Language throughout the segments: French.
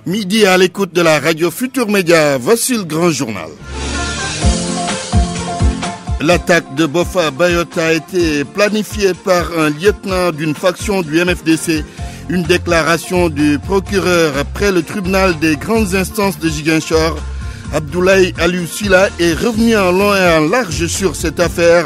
Midi à l'écoute de la radio Futur Média, voici le grand journal. L'attaque de Boffa Bayotte a été planifiée par un lieutenant d'une faction du MFDC. Une déclaration du procureur après le tribunal des grandes instances de Ziguinchor. Abdoulaye Aliou Sylla est revenu en long et en large sur cette affaire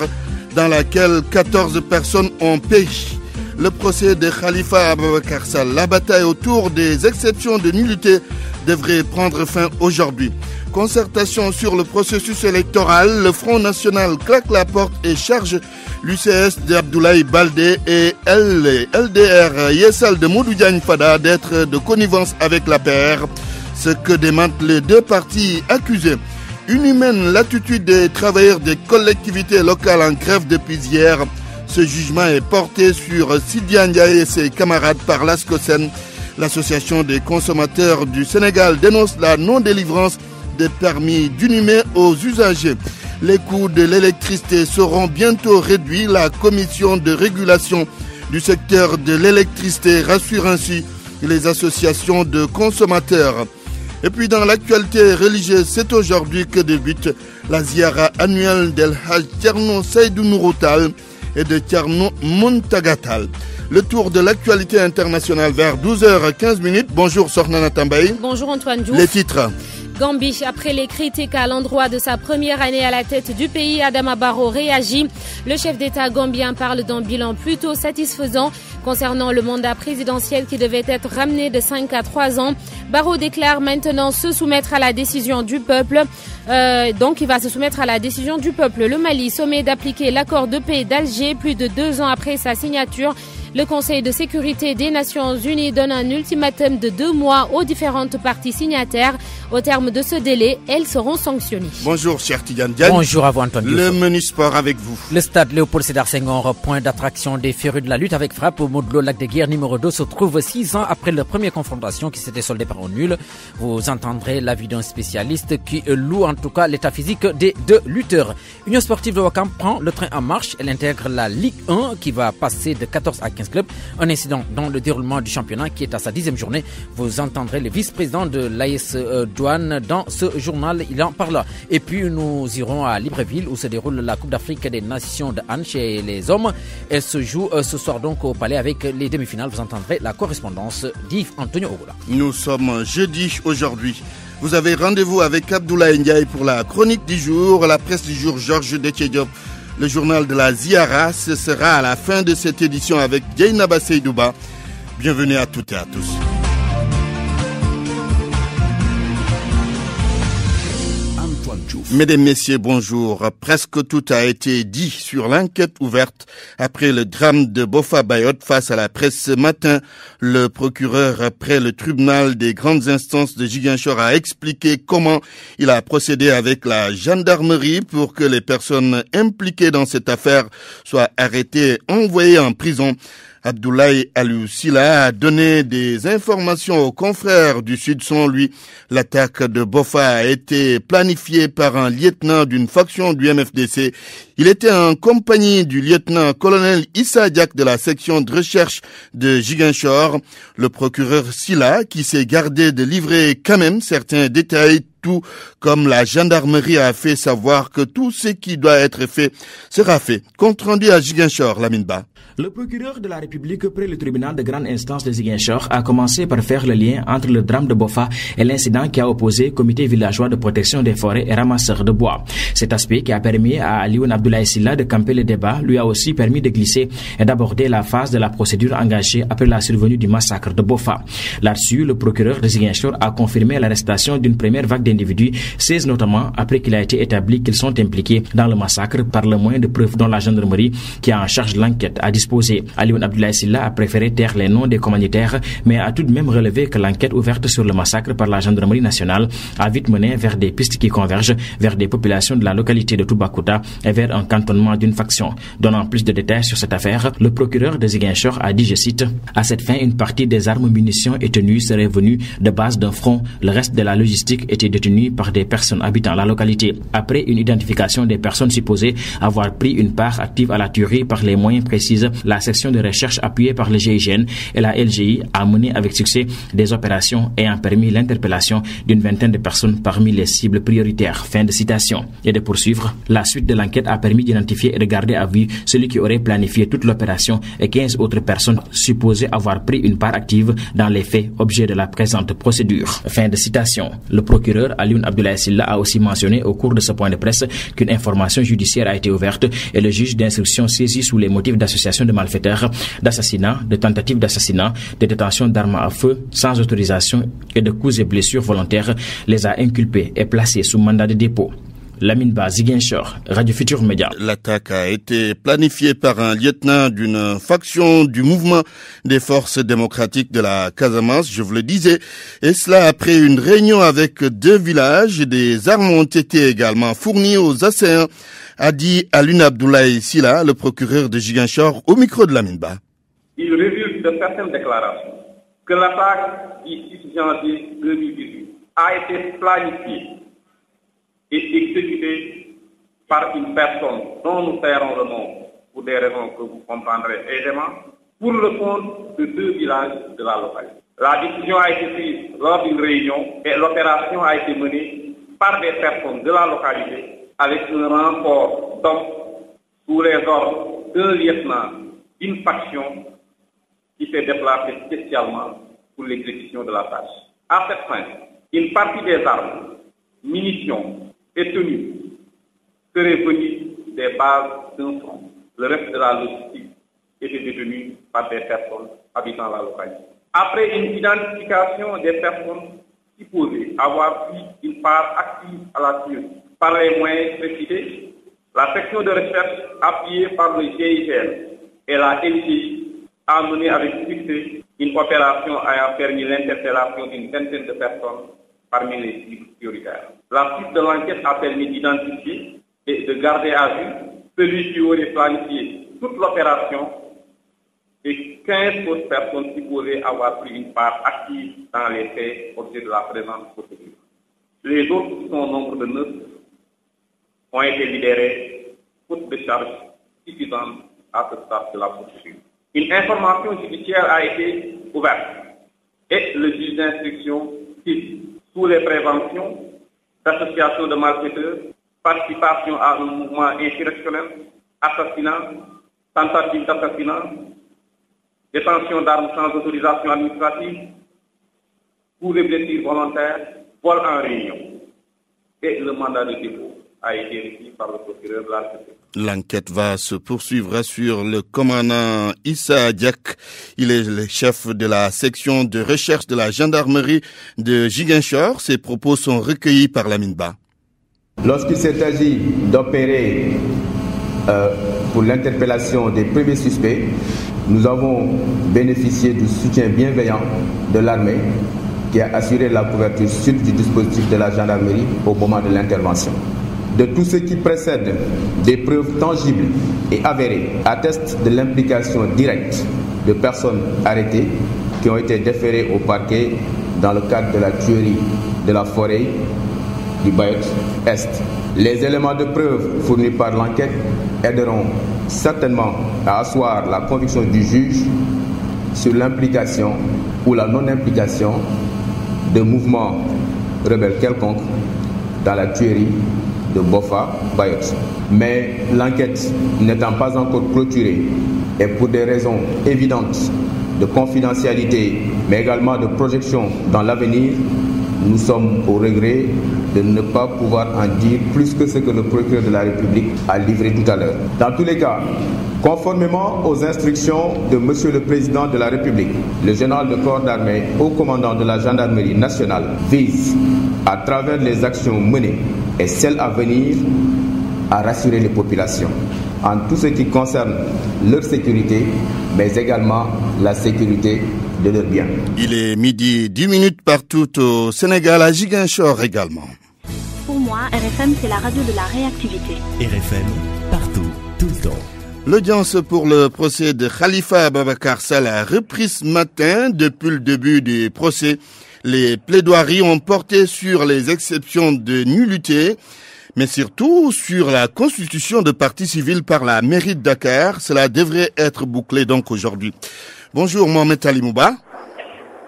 dans laquelle 14 personnes ont péri. Le procès de Khalifa Ababakar Sall, la bataille autour des exceptions de nullité devrait prendre fin aujourd'hui. Concertation sur le processus électoral, le Front National claque la porte et charge l'UCS d'Abdoulaye Baldé et LDR Yessal de Modou Diagne Fada d'être de connivence avec la PR, ce que démentent les deux partis accusés. Inhumaine l'attitude des travailleurs des collectivités locales en grève depuis hier. Ce jugement est porté sur Sidi Ndiaye et ses camarades par l'ASCOSEN. L'association des consommateurs du Sénégal dénonce la non-délivrance des permis d'inhumer aux usagers. Les coûts de l'électricité seront bientôt réduits. La commission de régulation du secteur de l'électricité rassure ainsi les associations de consommateurs. Et puis dans l'actualité religieuse, c'est aujourd'hui que débute la ziara annuelle d'El Hajj Thierno Seydou Nourou Tall et de Thierno Mountaga Tall. Le tour de l'actualité internationale vers 12h15. Bonjour Sornana Tambaye. Bonjour Antoine Diouf. Les titres. Gambie, après les critiques à l'endroit de sa première année à la tête du pays, Adama Barrow réagit. Le chef d'État gambien parle d'un bilan plutôt satisfaisant concernant le mandat présidentiel qui devait être ramené de 5 à 3 ans. Barrow déclare maintenant se soumettre à la décision du peuple. Donc il va se soumettre à la décision du peuple. Le Mali sommet d'appliquer l'accord de paix d'Alger plus de 2 ans après sa signature. Le Conseil de sécurité des Nations Unies donne un ultimatum de 2 mois aux différentes parties signataires. Au terme de ce délai, elles seront sanctionnées. Bonjour, cher Tidiane Diagne. Bonjour à vous, Antoine Diouf. Le menu sport avec vous. Le stade Léopold Sédar Senghor, point d'attraction des férus de la lutte avec frappe au Modlo Lac de Guiers numéro 2, se trouve 6 ans après leur première confrontation qui s'était soldée par un nul. Vous entendrez l'avis d'un spécialiste qui loue en tout cas l'état physique des deux lutteurs. Union sportive de Ouakam prend le train en marche. Elle intègre la Ligue 1 qui va passer de 14 à 15 clubs. Un incident dans le déroulement du championnat qui est à sa 10e journée. Vous entendrez le vice-président de l'AS Douane dans ce journal. Il en parle. Et puis nous irons à Libreville où se déroule la Coupe d'Afrique des Nations de Hann chez les hommes. Elle se joue ce soir donc au Palais avec les demi-finales. Vous entendrez la correspondance d'Yves Antonio Ogola. Nous sommes jeudi aujourd'hui. Vous avez rendez-vous avec Abdoulaye Ndiaye pour la chronique du jour, la presse du jour Georges Déthié-Diop. Le journal de la Ziara, ce sera à la fin de cette édition avec Dieynaba Seydouba. Bienvenue à toutes et à tous. Mesdames, Messieurs, bonjour. Presque tout a été dit sur l'enquête ouverte après le drame de Boffa Bayotte face à la presse ce matin. Le procureur après le tribunal des grandes instances de Ziguinchor a expliqué comment il a procédé avec la gendarmerie pour que les personnes impliquées dans cette affaire soient arrêtées et envoyées en prison. Abdoulaye Aliou Sylla a donné des informations aux confrères du Sud. Selon lui, l'attaque de Boffa a été planifiée par un lieutenant d'une faction du MFDC. Il était en compagnie du lieutenant-colonel Issa Diak de la section de recherche de Ziguinchor. Le procureur Sylla, qui s'est gardé de livrer quand même certains détails, tout comme la gendarmerie a fait savoir que tout ce qui doit être fait sera fait. Compte rendu à Ziguinchor, Lamine Ba. Le procureur de la République près le tribunal de grande instance de Ziguinchor a commencé par faire le lien entre le drame de Boffa et l'incident qui a opposé comité villageois de protection des forêts et ramasseurs de bois. Cet aspect qui a permis à Alioune Abdoulaye Sylla de camper le débat lui a aussi permis de glisser et d'aborder la phase de la procédure engagée après la survenue du massacre de Boffa. Là-dessus, le procureur de Ziguinchor a confirmé l'arrestation d'une première vague d'individus, 16 notamment, après qu'il a été établi qu'ils sont impliqués dans le massacre par le moyen de preuves dont la gendarmerie qui a en charge l'enquête a disposé. Alioune Abdoulaye Sylla a préféré taire les noms des commanditaires, mais a tout de même relevé que l'enquête ouverte sur le massacre par la gendarmerie nationale a vite mené vers des pistes qui convergent vers des populations de la localité de Toubacouta et vers un cantonnement d'une faction. Donnant plus de détails sur cette affaire, le procureur de Ziguinchor a dit, je cite, « À cette fin, une partie des armes, munitions et tenues serait venue de base d'un front. Le reste de la logistique était détenues par des personnes habitant la localité. Après une identification des personnes supposées avoir pris une part active à la tuerie par les moyens précis, la section de recherche appuyée par le GIGN et la LGI a mené avec succès des opérations ayant permis l'interpellation d'une vingtaine de personnes parmi les cibles prioritaires. Fin de citation. Et de poursuivre, la suite de l'enquête a permis d'identifier et de garder à vue celui qui aurait planifié toute l'opération et 15 autres personnes supposées avoir pris une part active dans les faits objet de la présente procédure. Fin de citation. Le procureur Alioune Abdoulaye Sylla a aussi mentionné au cours de ce point de presse qu'une information judiciaire a été ouverte et le juge d'instruction saisi sous les motifs d'association de malfaiteurs, d'assassinat, de tentative d'assassinat, de détention d'armes à feu sans autorisation et de coups et blessures volontaires les a inculpés et placés sous mandat de dépôt. Lamine Ba, Ziguinchor, Radio Futur Média. L'attaque a été planifiée par un lieutenant d'une faction du mouvement des forces démocratiques de la Casamance, je vous le disais, et cela après une réunion avec 2 villages. Des armes ont été également fournies aux assaillants, a dit Alioune Abdoulaye Sylla, le procureur de Ziguinchor, au micro de Lamine Ba. Il résulte de certaines déclarations que l'attaque du 6 janvier 2018 a été planifiée et exécuté par une personne dont nous tairons le nom pour des raisons que vous comprendrez aisément, pour le compte de 2 villages de la localité. La décision a été prise lors d'une réunion et l'opération a été menée par des personnes de la localité avec un renfort d'hommes sous les ordres d'un lieutenant d'une faction qui s'est déplacé spécialement pour l'exécution de la tâche. À cette fin, une partie des armes, munitions et tenues seraient venues des bases d'un front. Le reste de la logistique était détenu par des personnes habitant la localité. Après une identification des personnes supposées avoir pris une part active à la tuerie par les moyens précités, la section de recherche appuyée par le GIGN et la LGI a mené avec succès une opération ayant permis l'interpellation d'une vingtaine de personnes parmi les cibles prioritaires. La suite de l'enquête a permis d'identifier et de garder à vue celui qui aurait planifié toute l'opération et 15 autres personnes supposées avoir pris une part active dans les faits objet de la présente procédure. Les autres, qui sont au nombre de 9, ont été libérés faute de charges suffisantes à ce stade de la procédure. Une information judiciaire a été ouverte et le juge d'instruction cite sous les préventions d'association de malfaiteurs, participation à un mouvement insurrectionnel, assassinat, tentative d'assassinat, détention d'armes sans autorisation administrative, coups et blessures volontaires, vol en réunion. Et le mandat de dépôt a été requis par le procureur de la République. L'enquête va se poursuivre, assure le commandant Issa Diak. Il est le chef de la section de recherche de la gendarmerie de Ziguinchor. Ses propos sont recueillis par Lamine Ba. Lorsqu'il s'est agi d'opérer pour l'interpellation des premiers suspects, nous avons bénéficié du soutien bienveillant de l'armée qui a assuré la couverture sud du dispositif de la gendarmerie au moment de l'intervention. De tout ce qui précède, des preuves tangibles et avérées attestent de l'implication directe de personnes arrêtées qui ont été déférées au parquet dans le cadre de la tuerie de la forêt du Bayot Est. Les éléments de preuve fournis par l'enquête aideront certainement à asseoir la conviction du juge sur l'implication ou la non-implication de mouvements rebelles quelconques dans la tuerie de Bofa Bayot. Mais l'enquête n'étant pas encore clôturée et pour des raisons évidentes de confidentialité mais également de projection dans l'avenir, nous sommes au regret de ne pas pouvoir en dire plus que ce que le procureur de la République a livré tout à l'heure. Dans tous les cas, conformément aux instructions de Monsieur le Président de la République, le général de corps d'armée, haut commandant de la gendarmerie nationale, vise, à travers les actions menées et celles à venir, à rassurer les populations en tout ce qui concerne leur sécurité, mais également la sécurité de leurs biens. Il est 12:10 partout au Sénégal, à Ziguinchor également. Pour moi, RFM, c'est la radio de la réactivité. RFM, partout, tout le temps. L'audience pour le procès de Khalifa Ababacar Sall a repris ce matin. Depuis le début du procès, Les plaidoiries ont porté sur les exceptions de nullité, mais surtout sur la constitution de partie civile par la mairie de Dakar. Cela devrait être bouclé donc aujourd'hui. Bonjour Mohamed Ali Mouba.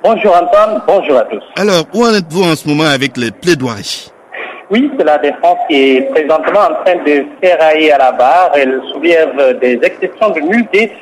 Bonjour Antoine, bonjour à tous. Alors, où en êtes-vous en ce moment avec les plaidoiries? Oui, c'est la défense qui est présentement en train de ferrailler à la barre. Elle soulève des exceptions de nullité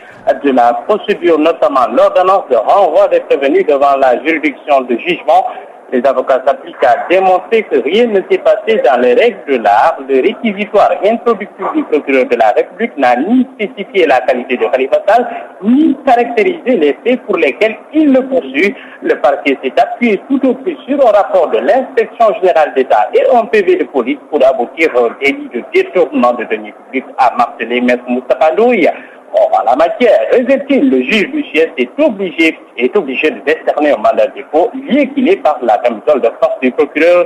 de la procédure, notamment l'ordonnance de renvoi des prévenus devant la juridiction de jugement. Les avocats s'appliquent à démontrer que rien ne s'est passé dans les règles de l'art. Le réquisitoire introductif du procureur de la République n'a ni spécifié la qualité de Khalifa Sall, ni caractérisé les faits pour lesquels il le poursuit. Le parquet s'est appuyé tout au plus sur un rapport de l'inspection générale d'État et un PV de police pour aboutir au délit de détournement de deniers publics, a martelé Maître Moustapha Ndoye. Or, en la matière, réserve-t-il, le juge du siège est obligé de décerner un mandat de dépôt lié qu'il est par la camisole de force du procureur.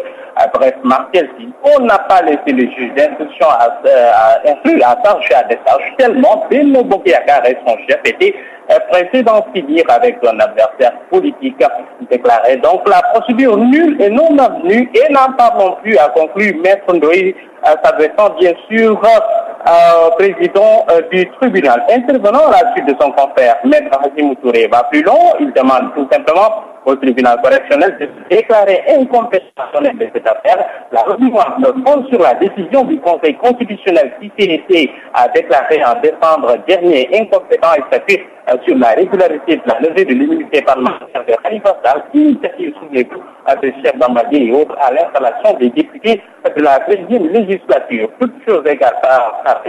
Bref, Martial, on n'a pas laissé le juge d'instruction instruire à charge et à décharge, tellement Benno Bokk Yakaar et son chef étaient pressés d'en finir avec un adversaire politique, déclarait donc la procédure nulle et non avenue et n'en parlons plus, a conclu Maître Ndoye, s'adressant bien sûr président du tribunal. Intervenant à la suite de son confrère, Maître Hassimou Touré va plus loin. Il demande tout simplement au tribunal correctionnel de déclarer incompétentionnel de cette affaire. La remise se fonde sur la décision du Conseil constitutionnel qui s'est été déclaré en décembre dernier incompétent et s'appuie sur la régularité de la levée de l'immunité parlementaire de Khalifa Sall, initiative soutenue de chef d'ambassade et autres à l'installation des députés de la 13e législature. Toutes choses égales par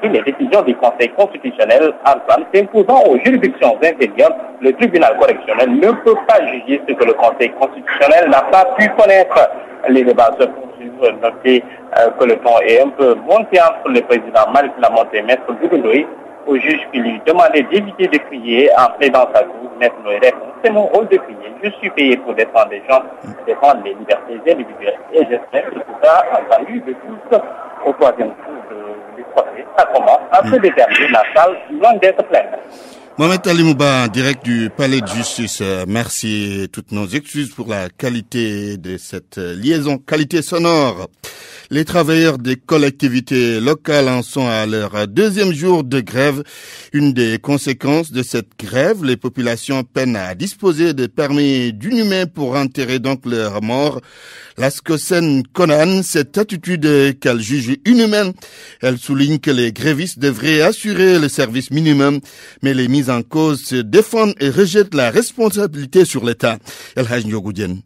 les décisions du Conseil constitutionnel, Antoine, s'imposant aux juridictions inférieures, le tribunal correctionnel ne peut pas juger ce que le Conseil constitutionnel n'a pas pu connaître. Les débats se poursuivent, notez que le ton est un peu monté entre le président Malick Lamonté et Maître Doudou Ndoye, au juge qui lui demandait d'éviter de crier en plaidant sa cause. Maître Ndoye répond: c'est mon rôle de crier. Je suis payé pour défendre les gens, défendre les libertés individuelles. Et j'espère que tout ça, entendu de tous, au troisième tour du procès, ça commence à se déterminer la salle loin d'être pleine. Mohamed Ali Mouba, direct du Palais de Justice, merci et toutes nos excuses pour la qualité de cette liaison, qualité sonore. Les travailleurs des collectivités locales en sont à leur deuxième jour de grève. Une des conséquences de cette grève, les populations peinent à disposer de permis d'inhumer pour enterrer donc leurs morts. L'ASCOSEN condamne cette attitude qu'elle juge inhumaine. Elle souligne que les grévistes devraient assurer le service minimum, mais les mises en cause se défendent et rejettent la responsabilité sur l'État. El Hadj Ndiogou Diène.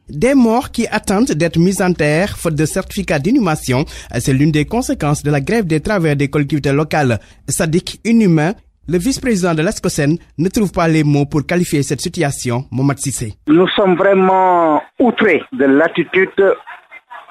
Des morts qui attendent d'être mis en terre faute de certificat d'inhumation, c'est l'une des conséquences de la grève des travailleurs des collectivités locales. Sadiq inhumain, le vice-président de l'ASCOSEN, ne trouve pas les mots pour qualifier cette situation. Mohamed Sissé. Nous sommes vraiment outrés de l'attitude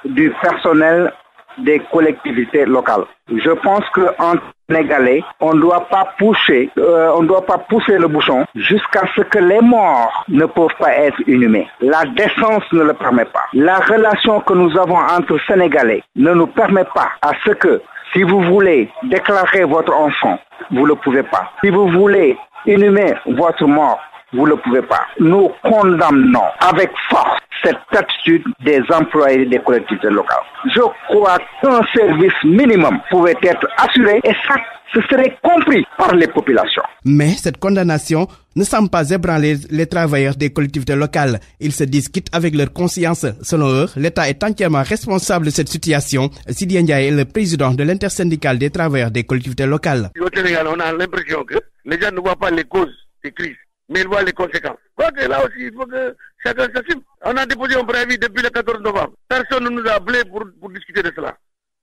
du personnel des collectivités locales. Je pense qu'en Sénégalais, on ne doit pas pousser le bouchon jusqu'à ce que les morts ne peuvent pas être inhumés. La décence ne le permet pas. La relation que nous avons entre Sénégalais ne nous permet pas à ce que, si vous voulez déclarer votre enfant, vous ne le pouvez pas. Si vous voulez inhumer votre mort, vous ne le pouvez pas. Nous condamnons avec force cette attitude des employés des collectivités locales. Je crois qu'un service minimum pouvait être assuré et ça, ce serait compris par les populations. Mais cette condamnation ne semble pas ébranler les travailleurs des collectivités locales. Ils se disent quittes avec leur conscience. Selon eux, l'État est entièrement responsable de cette situation. Sidi Ndiaye est le président de l'intersyndicale des travailleurs des collectivités locales. Au Sénégal, on a l'impression que les gens ne voient pas les causes des crises, mais ils voient les conséquences. Quoique là aussi, il faut que chacun s'assume. On a déposé un préavis depuis le 14 novembre. Personne ne nous a appelé pour discuter de cela.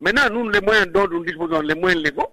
Maintenant, nous, les moyens dont nous disposons, les moyens légaux,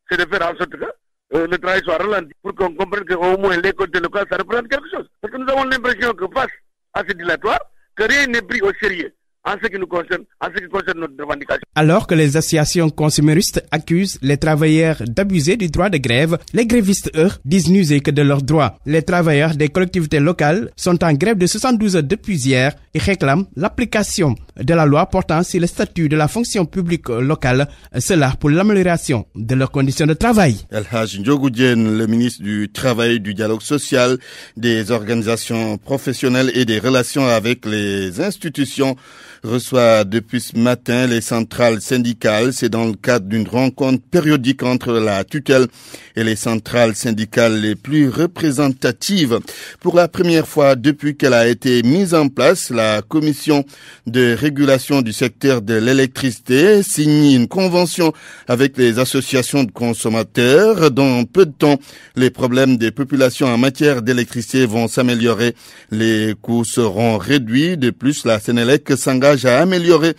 c'est de faire en sorte que le travail soit ralenti pour qu'on comprenne qu'au moins les côtés locaux, ça représente quelque chose. Parce que nous avons l'impression que face à ce dilatoire, que rien n'est pris au sérieux en ce qui nous concerne, en ce qui concerne notre revendication. Alors que les associations consuméristes accusent les travailleurs d'abuser du droit de grève, les grévistes, eux, disent n'user que de leurs droits. Les travailleurs des collectivités locales sont en grève de 72 heures depuis hier et réclament l'application de la loi portant sur le statut de la fonction publique locale, cela pour l'amélioration de leurs conditions de travail. El Hadj Ndiogou Diène, le ministre du Travail, du Dialogue social, des organisations professionnelles et des relations avec les institutions, reçoit depuis ce matin les centrales syndicales. C'est dans le cadre d'une rencontre périodique entre la tutelle et les centrales syndicales les plus représentatives. Pour la première fois depuis qu'elle a été mise en place, la commission de régulation du secteur de l'électricité signe une convention avec les associations de consommateurs. Dans peu de temps, les problèmes des populations en matière d'électricité vont s'améliorer. Les coûts seront réduits. De plus, la Sénélec s'engage à améliorer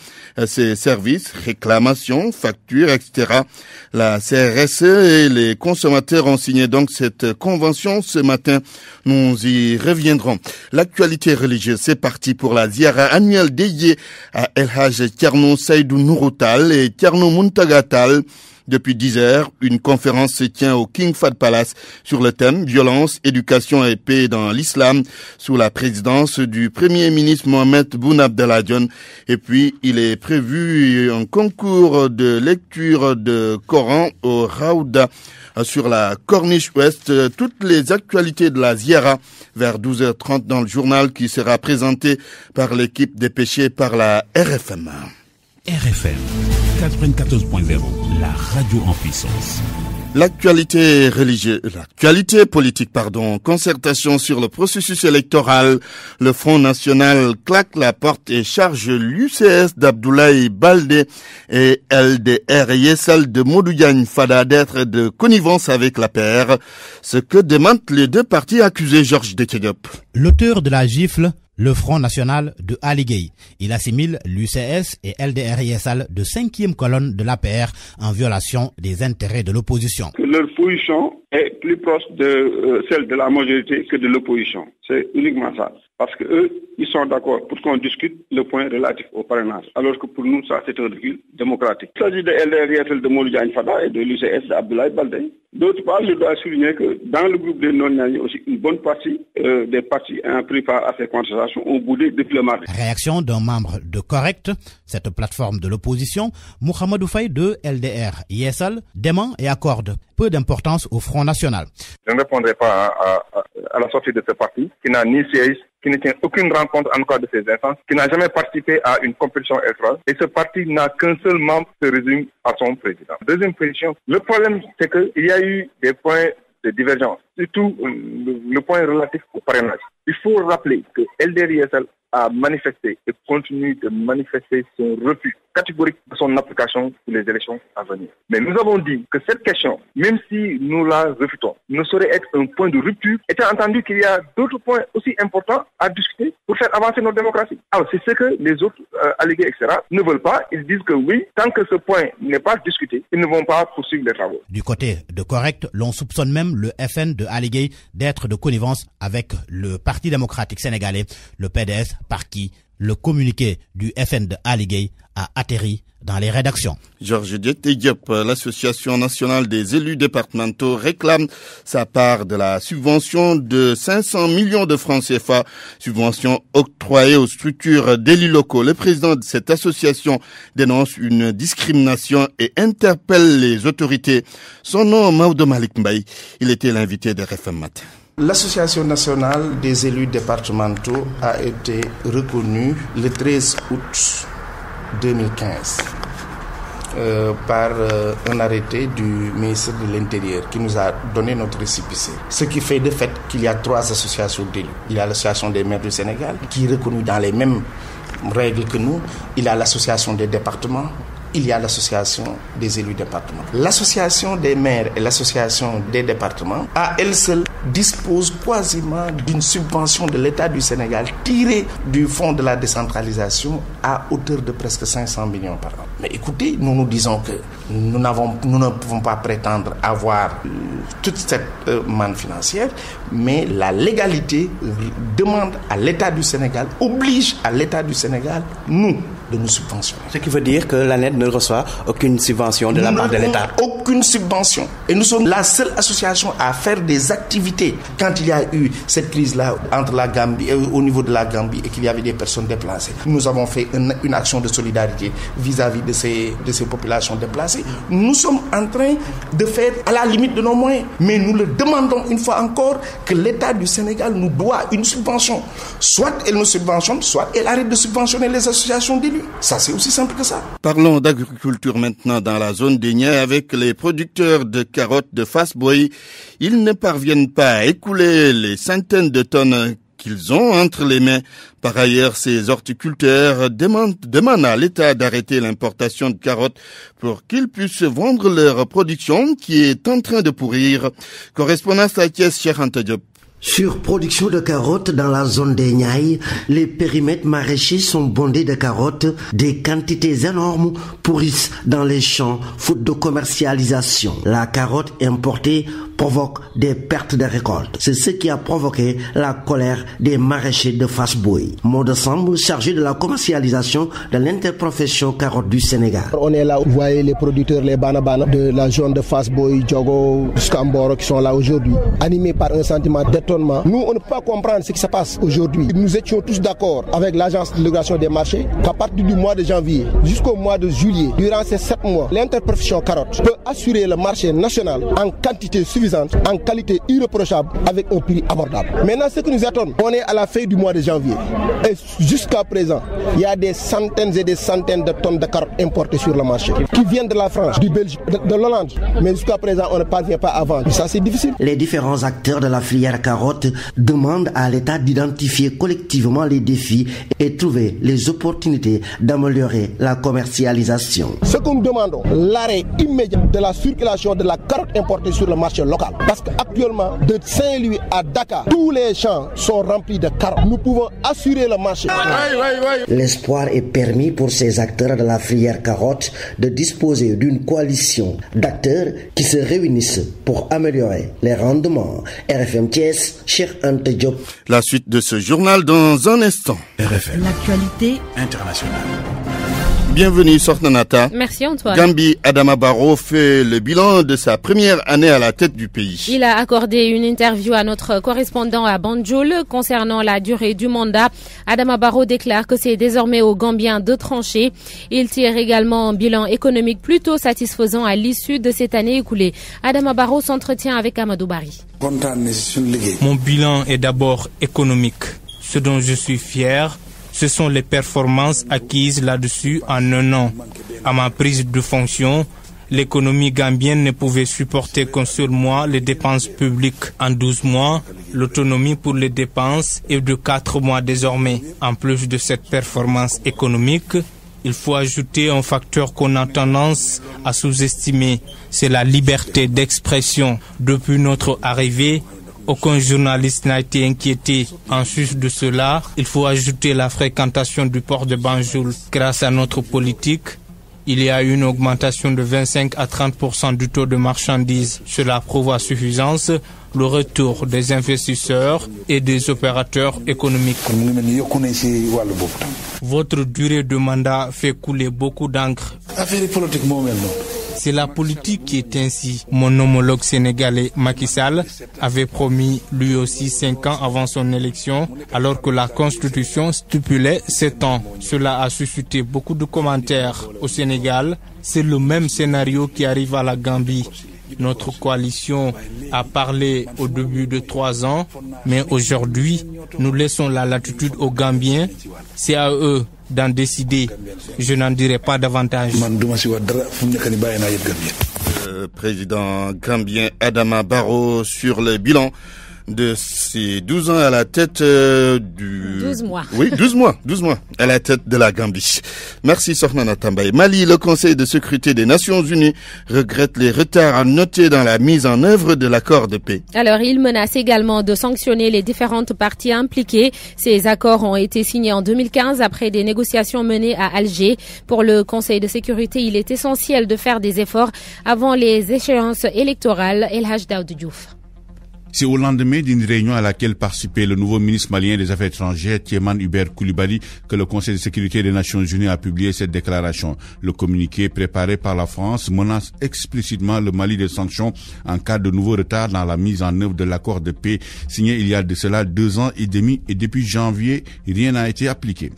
ses services, réclamations, factures, etc. La CRSE et les consommateurs ont signé donc cette convention ce matin. Nous y reviendrons. L'actualité religieuse, c'est parti pour la ziara annuelle dédiée à El Hadj Thierno Seydou Nourou Tall et Thierno Mountaga Tall. Depuis 10 heures, une conférence se tient au King Fahd Palace sur le thème violence, éducation et paix dans l'islam sous la présidence du Premier ministre Mohamed Boun Abdallah Dionne. Et puis, il est prévu un concours de lecture de Coran au Raouda sur la Corniche Ouest. Toutes les actualités de la ziara vers 12h30 dans le journal qui sera présenté par l'équipe dépêchée par la RFM. RFM 94.0, la radio en puissance. L'actualité politique, concertation sur le processus électoral. Le Front National claque la porte et charge l'UCS d'Abdoulaye Baldé et LDR Yessal de Modou Diagne Fada d'être de connivence avec l'APR. Ce que démentent les deux partis accusés, Georges Déthié-Diop. L'auteur de la gifle, le Front National de Ali Gueye. Il assimile l'UCS et LDR Yessal de 5e colonne de l'APR en violation des intérêts de l'opposition. Leur position est plus proche de celle de la majorité que de l'opposition. C'est uniquement ça. Parce que eux, ils sont d'accord pour qu'on discute le point relatif au parrainage. Alors que pour nous, ça, c'est un recul démocratique. Il s'agit de LDR Yessal de Modou Diagne Fada et de l'UCS d'Abdoulaye Baldé. D'autre part, je dois souligner que dans le groupe des non-alignés aussi, une bonne partie des partis ayant pris part à ces conversations ont boudé depuis le mardi. Réaction d'un membre de Correct, cette plateforme de l'opposition, Mohamedou Faye de LDR Yessal dément et accorde peu d'importance au Front National. Je ne répondrai pas à la sortie de ce parti qui n'a ni siège, qui ne tient aucune rencontre en cas de ces instances, qui n'a jamais participé à une compétition électorale. Et ce parti n'a qu'un seul membre qui se résume à son président. Deuxième position, le problème c'est qu'il y a eu des points de divergence, surtout le point relatif au parrainage. Il faut rappeler que LDR Yessal a manifesté et continue de manifester son refus catégorique de son application pour les élections à venir. Mais nous avons dit que cette question, même si nous la refutons, ne saurait être un point de rupture, étant entendu qu'il y a d'autres points aussi importants à discuter pour faire avancer notre démocratie. Alors c'est ce que les autres allégués, etc., ne veulent pas. Ils disent que oui, tant que ce point n'est pas discuté, ils ne vont pas poursuivre les travaux. Du côté de Correct, l'on soupçonne même le FN de Ali Gueye d'être de connivence avec le Parti démocratique sénégalais, le PDS, par qui le communiqué du FN de Ali Gueye a atterri dans les rédactions. Georges Déthié-Diop, l'Association nationale des élus départementaux réclame sa part de la subvention de 500 millions de francs CFA, subvention octroyée aux structures d'élus locaux. Le président de cette association dénonce une discrimination et interpelle les autorités. Son nom, Maodo Malik Mbaye, il était l'invité de RFM Matin. L'Association nationale des élus départementaux a été reconnue le 13 août 2015 par un arrêté du ministre de l'Intérieur qui nous a donné notre récépissé. Ce qui fait de fait qu'il y a 3 associations d'élus. Il y a l'Association des maires du Sénégal qui est reconnue dans les mêmes règles que nous. Il y a l'Association des départements. Il y a l'association des élus départements. L'association des maires et l'association des départements, à elle seule, dispose quasiment d'une subvention de l'État du Sénégal tirée du fonds de la décentralisation à hauteur de presque 500 millions par an. Mais écoutez, nous nous disons que nous ne pouvons pas prétendre avoir toute cette manne financière, mais la légalité demande à l'État du Sénégal, oblige à l'État du Sénégal, nous, de nous subventionner. Ce qui veut dire que l'ANED ne reçoit aucune subvention de la part de l'État. Aucune subvention. Et nous sommes la seule association à faire des activités. Quand il y a eu cette crise-là entre la Gambie, au niveau de la Gambie, et qu'il y avait des personnes déplacées, nous avons fait une action de solidarité vis-à-vis de ces populations déplacées. Nous sommes en train de faire à la limite de nos moyens. Mais nous le demandons une fois encore que l'État du Sénégal nous doit une subvention. Soit elle nous subventionne, soit elle arrête de subventionner les associations d'élus. Ça, c'est aussi simple que ça. Parlons d'agriculture maintenant dans la zone des Niayes avec les producteurs de carottes de Fass Boye. Ils ne parviennent pas à écouler les centaines de tonnes qu'ils ont entre les mains. Par ailleurs, ces horticulteurs demandent à l'État d'arrêter l'importation de carottes pour qu'ils puissent vendre leur production qui est en train de pourrir. Correspondance à Thiès, Cheikh Anta Diop. Sur production de carottes dans la zone des Niayes, les périmètres maraîchers sont bondés de carottes. Des quantités énormes pourrissent dans les champs faute de commercialisation. La carotte importée provoque des pertes de récolte. C'est ce qui a provoqué la colère des maraîchers de Fass Boye. Maud Samb, chargé de la commercialisation de l'interprofession carotte du Sénégal. On est là, vous voyez les producteurs, les banabana de la zone de Fass Boye, Diogo, Scamboro qui sont là aujourd'hui, animés par un sentiment d'étonnement. Nous, on ne peut pas comprendre ce qui se passe aujourd'hui. Nous étions tous d'accord avec l'agence de régulation des marchés qu'à partir du mois de janvier jusqu'au mois de juillet, durant ces 7 mois, l'interprofession carotte peut assurer le marché national en quantité suffisante, en qualité irréprochable, avec un prix abordable. Maintenant, ce qui nous étonne, on est à la fin du mois de janvier. Et jusqu'à présent, il y a des centaines et des centaines de tonnes de carottes importées sur le marché, qui viennent de la France, du Belgique, de l'Hollande. Mais jusqu'à présent, on ne parvient pas à vendre. Ça, c'est difficile. Les différents acteurs de la filière carotte demandent à l'État d'identifier collectivement les défis et trouver les opportunités d'améliorer la commercialisation. Ce que nous demandons, l'arrêt immédiat de la circulation de la carotte importée sur le marché local. Parce qu'actuellement, de Saint-Louis à Dakar, tous les champs sont remplis de carottes. Nous pouvons assurer le marché. L'espoir est permis pour ces acteurs de la filière carotte de disposer d'une coalition d'acteurs qui se réunissent pour améliorer les rendements. RFM Thiès, Cheikh Anta Diop. La suite de ce journal dans un instant. RFM. L'actualité internationale. Bienvenue, Sornanata. Merci Antoine. Gambi Adama Barrow fait le bilan de sa première année à la tête du pays. Il a accordé une interview à notre correspondant à Banjul concernant la durée du mandat. Adama Barrow déclare que c'est désormais aux Gambiens de trancher. Il tire également un bilan économique plutôt satisfaisant à l'issue de cette année écoulée. Adama Barrow s'entretient avec Amadou Bari. Mon bilan est d'abord économique. Ce dont je suis fier, ce sont les performances acquises là-dessus en un an. À ma prise de fonction, l'économie gambienne ne pouvait supporter qu'un seul mois les dépenses publiques. En 12 mois, l'autonomie pour les dépenses est de 4 mois désormais. En plus de cette performance économique, il faut ajouter un facteur qu'on a tendance à sous-estimer. C'est la liberté d'expression. Depuis notre arrivée, aucun journaliste n'a été inquiété. En sus de cela, il faut ajouter la fréquentation du port de Banjul. Grâce à notre politique, il y a eu une augmentation de 25 à 30% du taux de marchandises. Cela prouve à suffisance le retour des investisseurs et des opérateurs économiques. Votre durée de mandat fait couler beaucoup d'encre. C'est la politique qui est ainsi. Mon homologue sénégalais Macky Sall avait promis lui aussi 5 ans avant son élection, alors que la Constitution stipulait 7 ans. Cela a suscité beaucoup de commentaires au Sénégal. C'est le même scénario qui arrive à la Gambie. Notre coalition a parlé au début de 3 ans, mais aujourd'hui, nous laissons la latitude aux Gambiens. C'est à eux d'en décider. Je n'en dirai pas davantage. Le président gambien Adama Barrow sur le bilan de ses 12 ans à la tête du... 12 mois. Oui, 12 mois à la tête de la Gambie. Merci Sornana Tambaye. Mali, le Conseil de sécurité des Nations Unies regrette les retards à noter dans la mise en œuvre de l'accord de paix. Alors, il menace également de sanctionner les différentes parties impliquées. Ces accords ont été signés en 2015 après des négociations menées à Alger. Pour le Conseil de sécurité, il est essentiel de faire des efforts avant les échéances électorales. El Haj Daoud Diouf. C'est au lendemain d'une réunion à laquelle participait le nouveau ministre malien des Affaires étrangères, Tieman Hubert Koulibaly, que le Conseil de sécurité des Nations Unies a publié cette déclaration. Le communiqué préparé par la France menace explicitement le Mali de sanctions en cas de nouveau retard dans la mise en œuvre de l'accord de paix signé il y a de cela 2 ans et demi et depuis janvier, rien n'a été appliqué.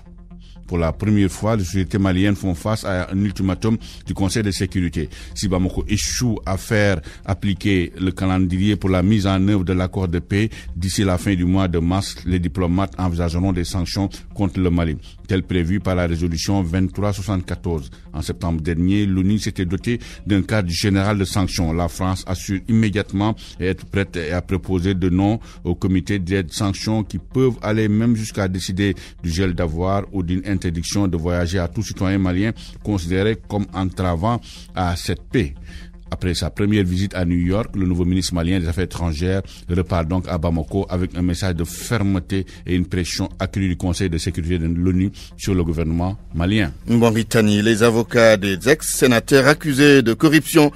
Pour la première fois, les sociétés maliennes font face à un ultimatum du Conseil de sécurité. Si Bamako échoue à faire appliquer le calendrier pour la mise en œuvre de l'accord de paix d'ici la fin du mois de mars, les diplomates envisageront des sanctions contre le Mali, tel prévu par la résolution 2374. En septembre dernier, l'ONU s'était dotée d'un cadre général de sanctions. La France assure immédiatement être prête à proposer de nom au comité d'aide sanctions qui peuvent aller même jusqu'à décider du gel d'avoir ou d'une interdiction de voyager à tout citoyen malien considéré comme entravant à cette paix. Après sa première visite à New York, le nouveau ministre malien des Affaires étrangères repart donc à Bamako avec un message de fermeté et une pression accrue du Conseil de sécurité de l'ONU sur le gouvernement malien. En Mauritanie, les avocats des ex-sénateurs accusés de corruption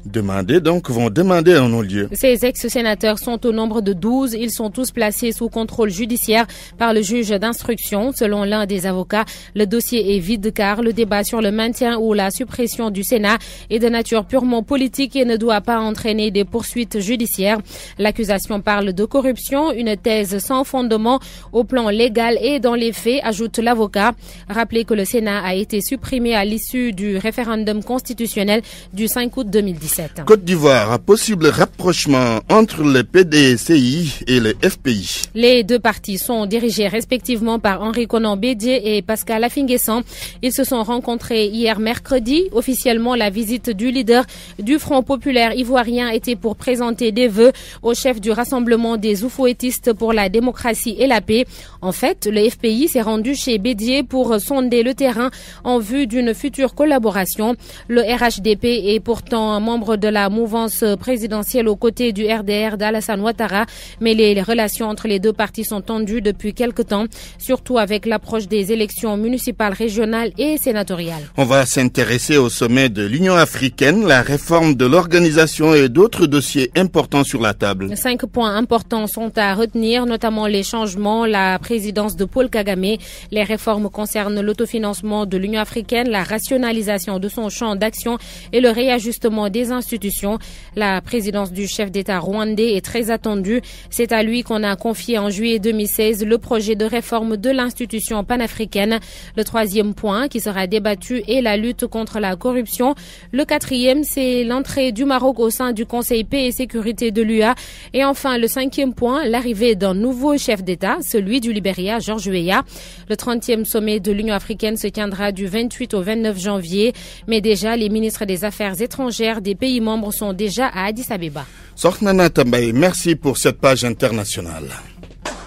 vont demander un non-lieu. Ces ex-sénateurs sont au nombre de 12. Ils sont tous placés sous contrôle judiciaire par le juge d'instruction. Selon l'un des avocats, le dossier est vide car le débat sur le maintien ou la suppression du Sénat est de nature purement politique et ne doit pas entraîner des poursuites judiciaires. L'accusation parle de corruption, une thèse sans fondement au plan légal et dans les faits, ajoute l'avocat. Rappelez que le Sénat a été supprimé à l'issue du référendum constitutionnel du 5 août 2017. Côte d'Ivoire, un possible rapprochement entre le PDCI et le FPI. Les deux partis sont dirigés respectivement par Henri Konan Bédié et Pascal Affinguessan. Ils se sont rencontrés hier mercredi. Officiellement, la visite du leader du Front populaire ivoirien était pour présenter des vœux au chef du Rassemblement des Oufouettistes pour la démocratie et la paix. En fait, le FPI s'est rendu chez Bédié pour sonder le terrain en vue d'une future collaboration. Le RHDP est pourtant un membre de la mouvance présidentielle aux côtés du RDR d'Alassane Ouattara, mais les relations entre les deux partis sont tendues depuis quelque temps, surtout avec l'approche des élections municipales, régionales et sénatoriales. On va s'intéresser au sommet de l'Union africaine, la réforme de l'organisation et d'autres dossiers importants sur la table. 5 points importants sont à retenir, notamment les changements, la présidence de Paul Kagame. Les réformes concernent l'autofinancement de l'Union africaine, la rationalisation de son champ d'action et le réajustement des institutions. La présidence du chef d'État rwandais est très attendue. C'est à lui qu'on a confié en juillet 2016 le projet de réforme de l'institution panafricaine. Le 3e point qui sera débattu est la lutte contre la corruption. Le 4e, c'est l'entrée du Maroc au sein du Conseil paix et sécurité de l'UA. Et enfin, le 5e point, l'arrivée d'un nouveau chef d'État, celui du Libéria, Georges Weah. Le 30e sommet de l'Union africaine se tiendra du 28 au 29 janvier. Mais déjà, les ministres des Affaires étrangères des pays membres sont déjà à Addis Abeba. Sornana Tambaye, merci pour cette page internationale.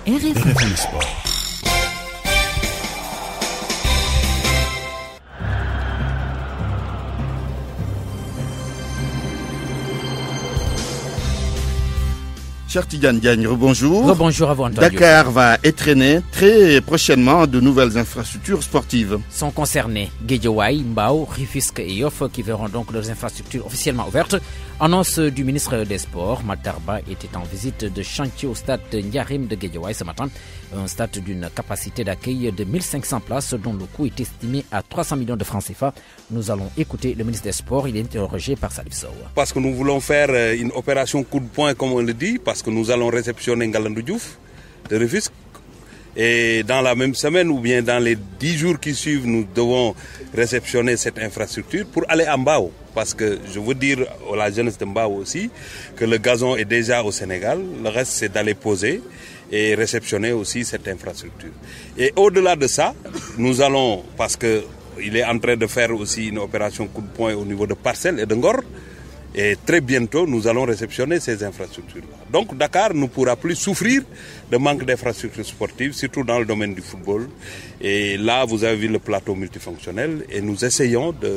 RFM Sport. Cher Tidiane Diagne, rebonjour. Rebonjour à vous, Antoine. Dakar va étreiner très prochainement de nouvelles infrastructures sportives. Sont concernés Guédiawaye, Mbao, Rufisque et Yoff qui verront donc leurs infrastructures officiellement ouvertes. Annonce du ministre des Sports, Matarba, était en visite de chantier au stade Ndiarim de Guédiawaye ce matin. Un stade d'une capacité d'accueil de 1500 places dont le coût est estimé à 300 millions de francs CFA. Nous allons écouter le ministre des Sports, il est interrogé par Salif Sow. Parce que nous voulons faire une opération coup de poing comme on le dit, parce que nous allons réceptionner Ngalandou Diouf de Rufisque. Et dans la même semaine ou bien dans les 10 jours qui suivent, nous devons réceptionner cette infrastructure pour aller à Mbao. Parce que je veux dire à la jeunesse de Mbao aussi que le gazon est déjà au Sénégal. Le reste, c'est d'aller poser et réceptionner aussi cette infrastructure. Et au-delà de ça, nous allons, parce qu'il est en train de faire aussi une opération coup de poing au niveau de Parcelles et de Ngor, Et très bientôt, nous allons réceptionner ces infrastructures-là. Donc Dakar ne pourra plus souffrir de manque d'infrastructures sportives, surtout dans le domaine du football. Et là, vous avez vu le plateau multifonctionnel et nous essayons de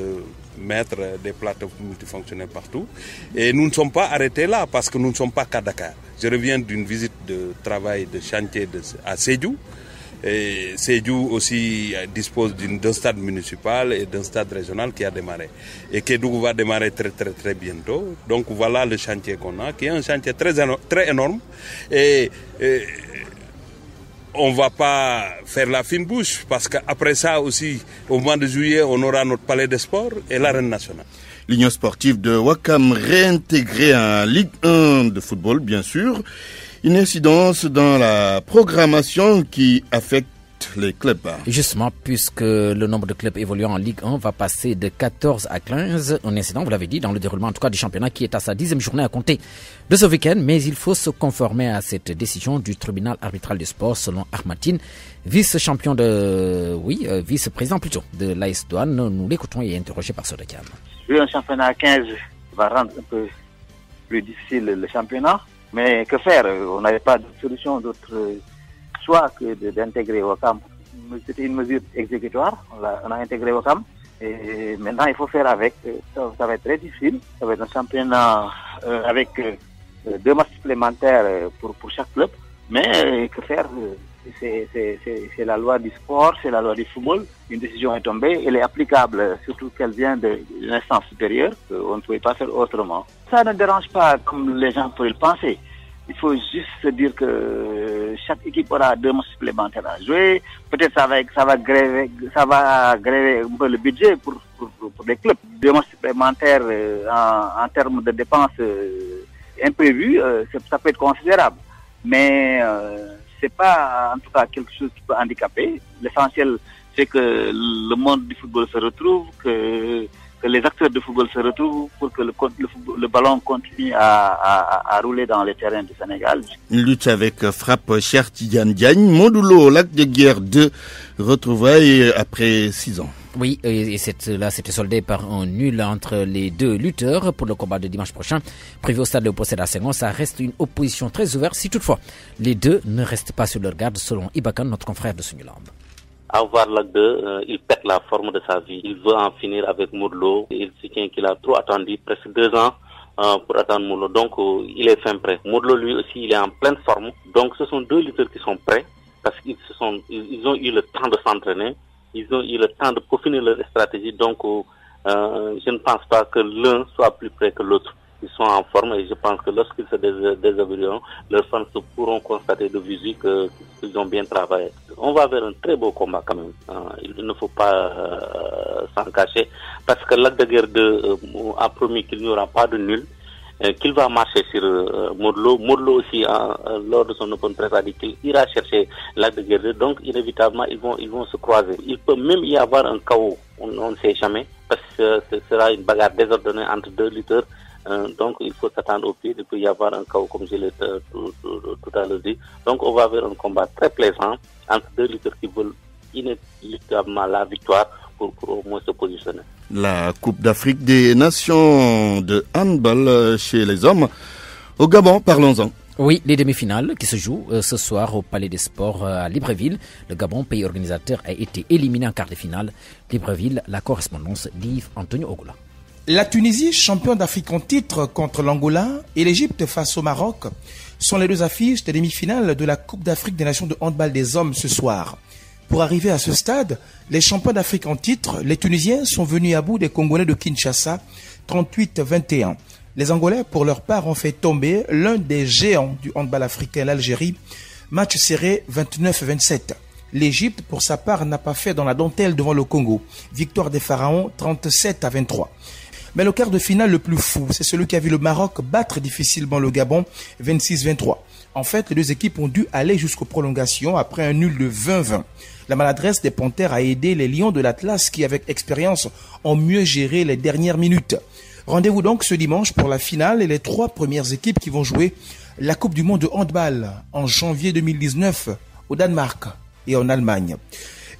mettre des plateaux multifonctionnels partout. Et nous ne sommes pas arrêtés là parce que nous ne sommes pas qu'à Dakar. Je reviens d'une visite de travail de chantier à Sédhiou. Et Sédhiou aussi dispose d'un stade municipal et d'un stade régional qui a démarré. Et Kédougou va démarrer très bientôt. Donc voilà le chantier qu'on a, qui est un chantier très énorme. Et on ne va pas faire la fine bouche, parce qu'après ça aussi, au mois de juillet, on aura notre palais des sports et l'arène nationale. L'Union sportive de Ouakam réintégrée en Ligue 1 de football, bien sûr. Une incidence dans la programmation qui affecte les clubs. Justement, puisque le nombre de clubs évoluant en Ligue 1 va passer de 14 à 15, un incident, vous l'avez dit, dans le déroulement en tout cas du championnat qui est à sa 10e journée à compter de ce week-end, mais il faut se conformer à cette décision du tribunal arbitral du sport selon Ahmadine, vice-champion vice-président plutôt de l'AS Douane. Nous l'écoutons et est interrogé par Sodekam. Un championnat à 15 va rendre un peu plus difficile le championnat. Mais que faire? On n'avait pas de solution, d'autre choix que d'intégrer Ouakam. C'était une mesure exécutoire, on a intégré Ouakam. Et maintenant, il faut faire avec. Ça va être très difficile. Ça va être un championnat avec 2 matchs supplémentaires pour chaque club. Mais que faire? C'est la loi du sport, c'est la loi du football. Une décision est tombée, elle est applicable, surtout qu'elle vient d'une instance supérieure. On ne pouvait pas faire autrement. Ça ne dérange pas comme les gens pourraient le penser. Il faut juste se dire que chaque équipe aura 2 matchs supplémentaires à jouer. Peut-être ça va gréver un peu le budget pour les clubs. 2 matchs supplémentaires en termes de dépenses imprévues, ça peut être considérable. Mais c'est pas en tout cas quelque chose qui peut handicaper. L'essentiel, c'est que le monde du football se retrouve, que les acteurs de football se retrouvent pour que le ballon continue à rouler dans les terrains du Sénégal. Une lutte avec frappe Cheikh Tidiane Diagne, Modulo, Lac de Guerre 2, retrouvailles après 6 ans. Oui, et c'était soldé par un nul entre les 2 lutteurs pour le combat de dimanche prochain. Prévu au stade Léopold Sédar Senghor, ça reste une opposition très ouverte si toutefois les 2 ne restent pas sur leur garde selon Ibakan, notre confrère de Sunulamb. À voir Lac 2, il pète la forme de sa vie. Il veut en finir avec Modulo. Il soutient qu'il a trop attendu, presque 2 ans pour attendre Modulo. Donc, il est fin prêt. Modulo, lui aussi, il est en pleine forme. Donc, ce sont 2 lutteurs qui sont prêts parce qu'ils ont eu le temps de s'entraîner. Ils ont eu le temps de peaufiner leur stratégie. Donc, je ne pense pas que l'un soit plus près que l'autre. Ils sont en forme et je pense que lorsqu'ils se déshabilleront, leurs fans pourront constater de visu qu'ils ont bien travaillé. On va vers un très beau combat quand même. Il ne faut pas s'en cacher parce que Lac de Guerre 2 a promis qu'il n'y aura pas de nul, qu'il va marcher sur Modulo. Modulo aussi, lors de son open press, a dit qu'il ira chercher Lac de Guerre 2. Donc, inévitablement, ils vont se croiser. Il peut même y avoir un chaos, on ne sait jamais, parce que ce sera une bagarre désordonnée entre 2 lutteurs. Donc il faut s'attendre au pire, il peut y avoir un chaos comme je l'ai tout à l'heure dit. Donc on va vers un combat très plaisant entre 2 lutteurs qui veulent inéluctablement la victoire pour au moins se positionner. La Coupe d'Afrique des Nations de handball chez les hommes. Au Gabon, parlons-en. Oui, les demi-finales qui se jouent ce soir au Palais des Sports à Libreville. Le Gabon, pays organisateur, a été éliminé en quart de finale. Libreville, la correspondance d'Yves Antonio Ogola. La Tunisie, champion d'Afrique en titre contre l'Angola, et l'Égypte face au Maroc sont les 2 affiches des demi-finales de la Coupe d'Afrique des Nations de handball des hommes ce soir. Pour arriver à ce stade, les champions d'Afrique en titre, les Tunisiens, sont venus à bout des Congolais de Kinshasa, 38-21. Les Angolais, pour leur part, ont fait tomber l'un des géants du handball africain, l'Algérie, match serré 29-27. L'Égypte, pour sa part, n'a pas fait dans la dentelle devant le Congo. Victoire des Pharaons, 37-23. Mais le quart de finale le plus fou, c'est celui qui a vu le Maroc battre difficilement le Gabon, 26-23. En fait, les 2 équipes ont dû aller jusqu'aux prolongations après un nul de 20-20. La maladresse des Panthères a aidé les Lions de l'Atlas qui, avec expérience, ont mieux géré les dernières minutes. Rendez-vous donc ce dimanche pour la finale et les 3 premières équipes qui vont jouer la Coupe du Monde de handball en janvier 2019 au Danemark et en Allemagne.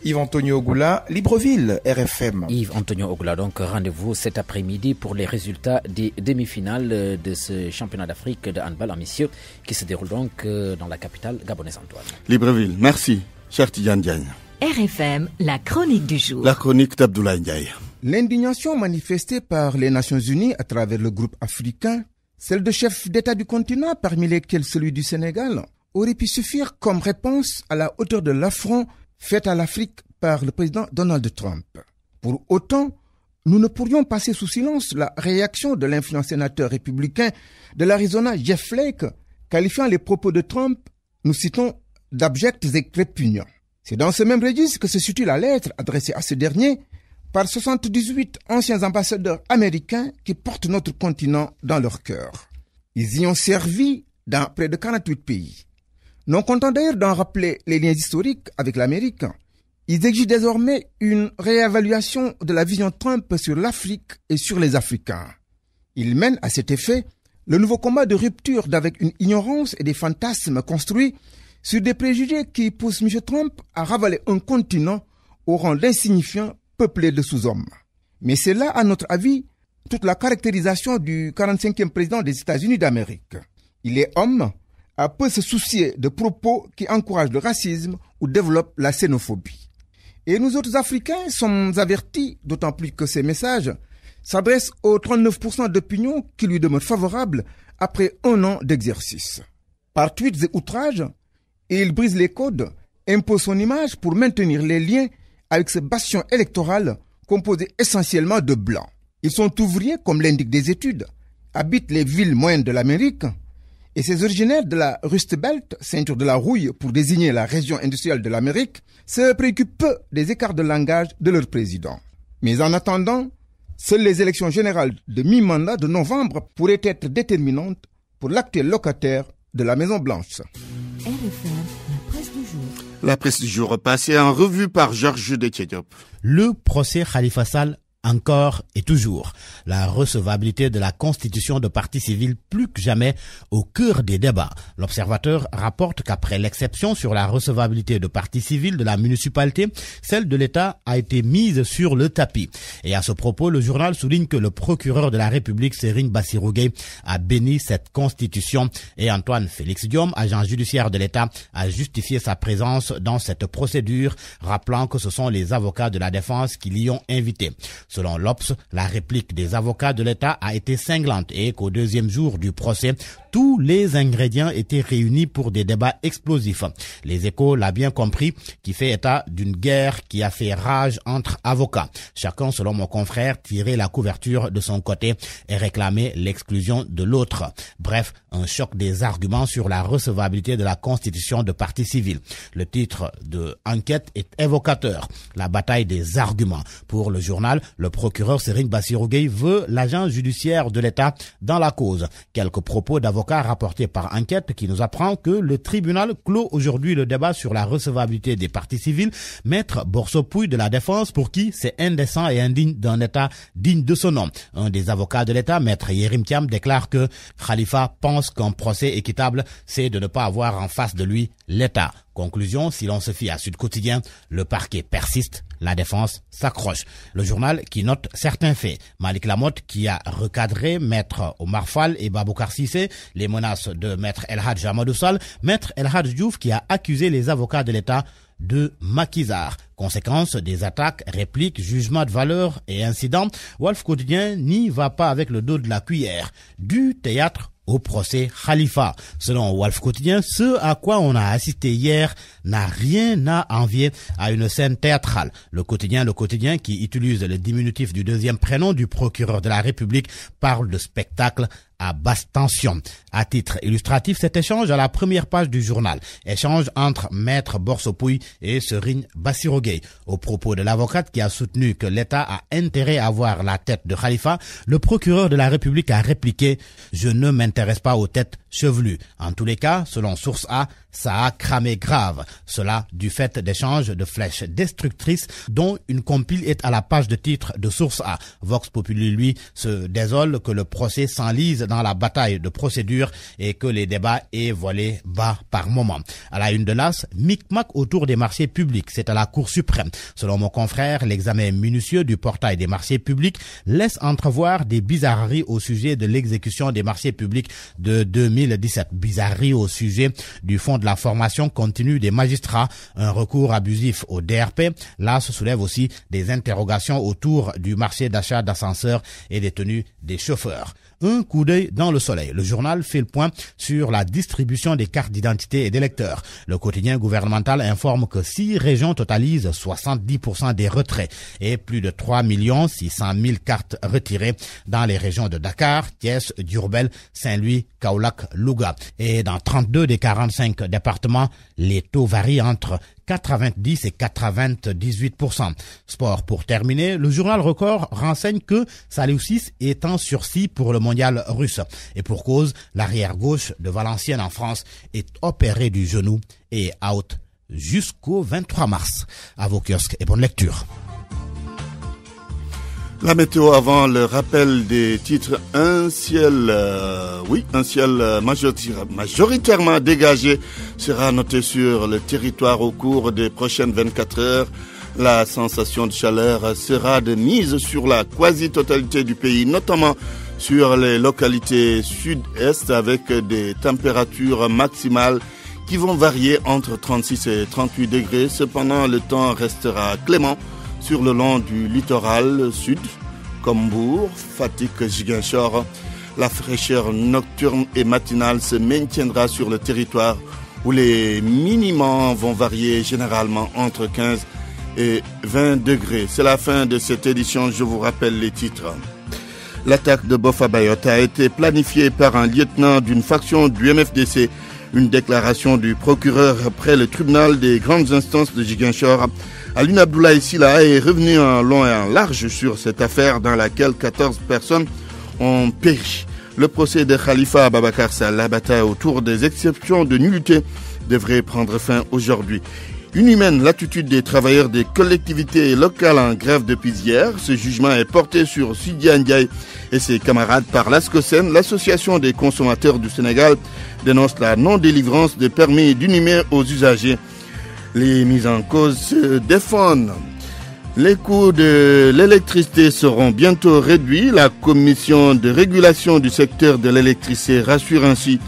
Yves-Antonio Ogoula, Libreville, RFM. Yves-Antonio Ogoula, donc rendez-vous cet après-midi pour les résultats des demi-finales de ce championnat d'Afrique de handball en messieurs qui se déroule donc dans la capitale gabonaise, Antoine. Libreville, merci, cher Tidiane Diagne. RFM, la chronique du jour. La chronique d'Abdoulaye Ndiaye. L'indignation manifestée par les Nations Unies à travers le groupe africain, celle de chefs d'État du continent, parmi lesquels celui du Sénégal, aurait pu suffire comme réponse à la hauteur de l'affront fait à l'Afrique par le président Donald Trump. Pour autant, nous ne pourrions passer sous silence la réaction de l'influent sénateur républicain de l'Arizona, Jeff Flake, qualifiant les propos de Trump, nous citons, d'abjects et répugnants. C'est dans ce même registre que se situe la lettre adressée à ce dernier par 78 anciens ambassadeurs américains qui portent notre continent dans leur cœur. Ils y ont servi dans près de 48 pays. Non content d'ailleurs d'en rappeler les liens historiques avec l'Amérique, ils exigent désormais une réévaluation de la vision Trump sur l'Afrique et sur les Africains. Ils mènent à cet effet le nouveau combat de rupture d'avec une ignorance et des fantasmes construits sur des préjugés qui poussent M. Trump à ravaler un continent au rang d'insignifiant peuplé de sous-hommes. Mais c'est là, à notre avis, toute la caractérisation du 45e président des États-Unis d'Amérique. Il est homme à peu se soucier de propos qui encouragent le racisme ou développent la xénophobie. Et nous autres Africains sommes avertis, d'autant plus que ces messages s'adressent aux 39% d'opinion qui lui demeurent favorables après un an d'exercice. Par tweets et outrages, il brise les codes, impose son image pour maintenir les liens avec ce bastion électoral composé essentiellement de blancs. Ils sont ouvriers, comme l'indiquent des études, habitent les villes moyennes de l'Amérique, et ces originaires de la Rust Belt, ceinture de la rouille pour désigner la région industrielle de l'Amérique, se préoccupent peu des écarts de langage de leur président. Mais en attendant, seules les élections générales de mi-mandat de novembre pourraient être déterminantes pour l'actuel locataire de la Maison-Blanche. La presse du jour passée en revue par Georges Détiediop. Le procès Khalifa Sall encore et toujours. La recevabilité de la constitution de parti civil plus que jamais au cœur des débats. L'Observateur rapporte qu'après l'exception sur la recevabilité de parti civil de la municipalité, celle de l'État a été mise sur le tapis. Et à ce propos, le journal souligne que le procureur de la République, Serigne Bassirou Gueye, a béni cette constitution et Antoine Félix Diome, agent judiciaire de l'État, a justifié sa présence dans cette procédure, rappelant que ce sont les avocats de la défense qui l'y ont invité. Selon l'Obs, la réplique des avocats de l'État a été cinglante et qu'au deuxième jour du procès, tous les ingrédients étaient réunis pour des débats explosifs. Les Échos l'a bien compris, qui fait état d'une guerre qui a fait rage entre avocats. Chacun, selon mon confrère, tirait la couverture de son côté et réclamait l'exclusion de l'autre. Bref, un choc des arguments sur la recevabilité de la constitution de parti civil. Le titre de enquête est évocateur. La bataille des arguments. Pour le journal, le procureur Serigne Bassirou Gueye veut l'agent judiciaire de l'État dans la cause. Quelques propos d'avocats rapportés par enquête qui nous apprend que le tribunal clôt aujourd'hui le débat sur la recevabilité des partis civils. Maître Borsopouy de la Défense, pour qui c'est indécent et indigne d'un État digne de son nom. Un des avocats de l'État, Maître Yérim Thiam, déclare que Khalifa pense qu'un procès équitable, c'est de ne pas avoir en face de lui l'État. Conclusion, si l'on se fie à Sud Quotidien, le parquet persiste, la défense s'accroche. Le journal qui note certains faits. Malik Lamotte qui a recadré Maître Omar Fall et Baboucar Cissé, les menaces de Maître El Hadj Amadou Sall, Maître El Hadj Diouf qui a accusé les avocats de l'État de maquisard. Conséquence des attaques, répliques, jugements de valeur et incidents, Walf Quotidien n'y va pas avec le dos de la cuillère. Du théâtre au procès Khalifa. Selon Walf Quotidien, ce à quoi on a assisté hier n'a rien à envier à une scène théâtrale. Le quotidien qui utilise le diminutif du deuxième prénom du procureur de la République, parle de spectacle à basse tension. À titre illustratif, cet échange à la première page du journal. Échange entre Maître Borsopouy et Serigne Bassirou Gueye. Au propos de l'avocate qui a soutenu que l'État a intérêt à avoir la tête de Khalifa, le procureur de la République a répliqué « Je ne m'intéresse pas aux têtes, chevelu. En tous les cas, selon Source A, ça a cramé grave. Cela du fait d'échanges de flèches destructrices dont une compile est à la page de titre de Source A. Vox Populi, lui, se désole que le procès s'enlise dans la bataille de procédure et que les débats aient volé bas par moment. À la une de l'As, micmac autour des marchés publics. C'est à la Cour suprême. Selon mon confrère, l'examen minutieux du portail des marchés publics laisse entrevoir des bizarreries au sujet de l'exécution des marchés publics de 2017. Bizarreries au sujet du fonds de la formation continue des magistrats, un recours abusif au DRP. Là se soulève aussi des interrogations autour du marché d'achat d'ascenseurs et des tenues des chauffeurs. Un coup d'œil dans le soleil. Le journal fait le point sur la distribution des cartes d'identité et d'électeurs. Le quotidien gouvernemental informe que 6 régions totalisent 70% des retraits et plus de 3 600 000 cartes retirées dans les régions de Dakar, Thiès, Diourbel, Saint-Louis, Kaolack, Louga. Et dans 32 des 45 départements, les taux varient entre 90 et 98%. Sport pour terminer, le journal Record renseigne que Salihou Ciss est en sursis pour le mondial russe. Et pour cause, l'arrière gauche de Valenciennes en France est opéré du genou et est out jusqu'au 23 mars. À vos kiosques et bonne lecture. La météo avant le rappel des titres. Un ciel majoritairement dégagé sera noté sur le territoire au cours des prochaines 24 heures. La sensation de chaleur sera de mise sur la quasi-totalité du pays, notamment sur les localités sud-est avec des températures maximales qui vont varier entre 36 et 38 degrés. Cependant, le temps restera clément sur le long du littoral sud, comme Mbour, Fatick, Ziguinchor. La fraîcheur nocturne et matinale se maintiendra sur le territoire où les minimums vont varier généralement entre 15 et 20 degrés. C'est la fin de cette édition, je vous rappelle les titres. L'attaque de Boffa Bayotte a été planifiée par un lieutenant d'une faction du MFDC. Une déclaration du procureur après le tribunal des grandes instances de Ziguinchor. Alioune Abdoulaye Sylla est revenu en long et en large sur cette affaire dans laquelle 14 personnes ont péri. Le procès de Khalifa Ababacar Sall, la bataille autour des exceptions de nullité, devrait prendre fin aujourd'hui. Inhumaine l'attitude des travailleurs des collectivités locales en grève depuis hier. Ce jugement est porté sur Sidi Ndiaye et ses camarades par l'ASCOSEN. L'association des consommateurs du Sénégal dénonce la non-délivrance de permis d'inhumer aux usagers. Les mises en cause se défendent. Les coûts de l'électricité seront bientôt réduits. La commission de régulation du secteur de l'électricité rassure ainsi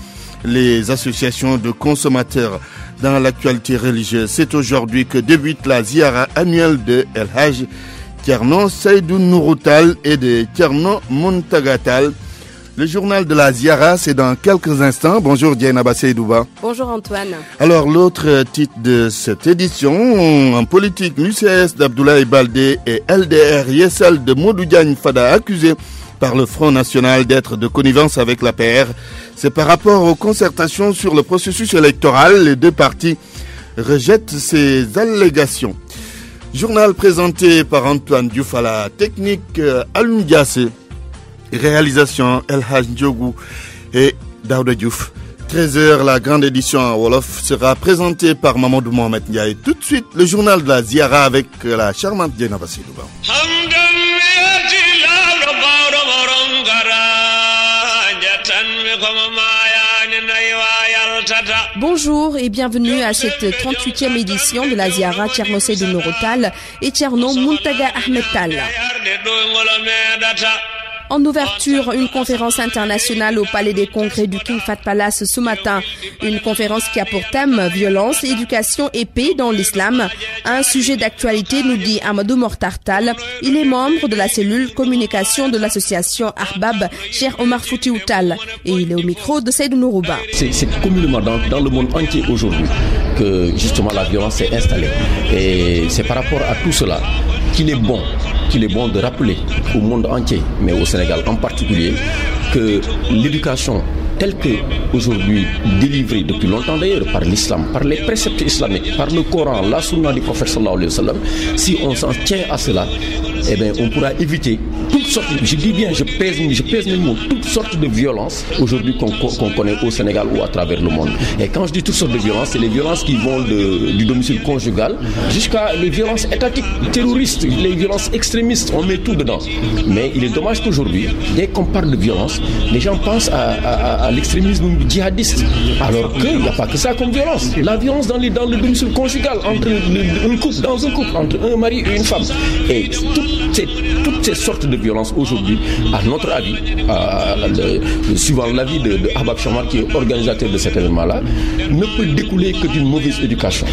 les associations de consommateurs. Dans l'actualité religieuse, c'est aujourd'hui que débute la ziara annuelle de El Hajj Thierno Seydou Nourou Tall et de Thierno Muntaga Tall. Le journal de la ziara, c'est dans quelques instants. Bonjour Dieynaba Seydouba. Bonjour Antoine. Alors l'autre titre de cette édition, en politique, l'UCS d'Abdoulaye Baldé et LDR Yessal de Modou Diagne Fada accusés par le Front National d'être de connivence avec l'APR. C'est par rapport aux concertations sur le processus électoral. Les deux partis rejettent ces allégations. Journal présenté par Antoine Diouf à la technique, Alioune Diassé. Réalisation El Hadj Ndiogou et Daouda Diouf. 13h, la grande édition en Wolof sera présentée par Mamadou Mohamed Ndiaye. Tout de suite, le journal de la Ziara avec la charmante Dieynaba Seydouba. Bonjour et bienvenue à cette 38e édition de la Ziara Thierno Seydou Nourou Tall et Thierno Muntaga Ahmed Tall. En ouverture, une conférence internationale au Palais des Congrès du King Fahd Palace ce matin. Une conférence qui a pour thème violence, éducation et paix dans l'islam. Un sujet d'actualité, nous dit Amadou Mokhtar Tall. Il est membre de la cellule communication de l'association Ahbab, Cheikh Omar Foutiyou Tall. Et il est au micro de Seydou Nourou Ba. C'est communément dans le monde entier aujourd'hui que justement la violence s'est installée. Et c'est par rapport à tout cela qu'il est bon de rappeler au monde entier, mais au Sénégal en particulier, que l'éducation telle que aujourd'hui délivrée depuis longtemps d'ailleurs par l'islam, par les préceptes islamiques, par le Coran, la sunna du prophète sallallahu alayhi wa sallam, si on s'en tient à cela, eh bien on pourra éviter toute toutes sortes, je dis bien, je pèse mes mots, toutes sortes de violences aujourd'hui qu'on connaît au Sénégal ou à travers le monde. Et quand je dis toutes sortes de violences, c'est les violences qui vont du domicile conjugal jusqu'à les violences étatiques, terroristes, les violences extrémistes, on met tout dedans. Mais il est dommage qu'aujourd'hui, dès qu'on parle de violence, les gens pensent à l'extrémisme djihadiste, alors qu'il n'y a pas que ça comme violence. La violence dans le domicile conjugal, entre dans un couple, entre un mari et une femme. Et toutes ces sortes de violences aujourd'hui, à notre avis, suivant l'avis de Ahbab Chamar, qui est organisateur de cet événement-là, ne peut découler que d'une mauvaise éducation.